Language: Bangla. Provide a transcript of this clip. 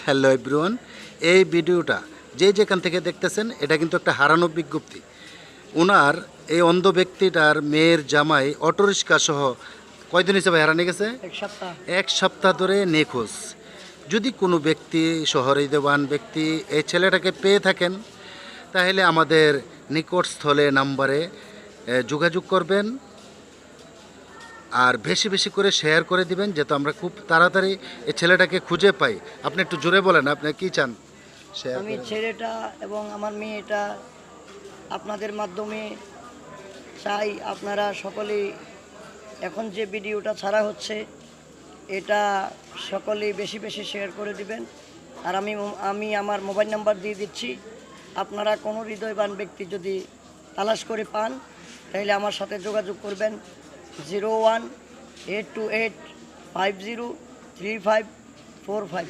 হ্যালো এভরিওয়ান, এই ভিডিওটা যে যেখান থেকে দেখতেছেন এটা কিন্তু একটা হারানো বিজ্ঞপ্তি। ওনার এই অন্ধ ব্যক্তিটার মেয়ের জামাই অটোরিক্সা সহ কয়দিন হিসেবে হারানো গেছে? এক সপ্তাহ ধরে নিখোঁজ। যদি কোনো ব্যক্তি সহৃদয়বান ব্যক্তি এই ছেলেটাকে পেয়ে থাকেন তাহলে আমাদের নিকটস্থলে নাম্বারে যোগাযোগ করবেন আর বেশি বেশি করে শেয়ার করে দিবেন যাতে আমরা খুব তাড়াতাড়ি এই ছেলেটাকে খুঁজে পাই। আপনি একটু জোরে বলেন, আপনি কি চান? আমি ছেলেটা এবং আমার মেয়েটা আপনাদের মাধ্যমে চাই আপনারা সকলেই এখন যে ভিডিওটা ছাড়া হচ্ছে এটা সকলেই বেশি বেশি শেয়ার করে দিবেন। আর আমি আমার মোবাইল নাম্বার দিয়ে দিচ্ছি। আপনারা কোনো হৃদয়বান ব্যক্তি যদি তালাশ করে পান তাহলে আমার সাথে যোগাযোগ করবেন 018285035450।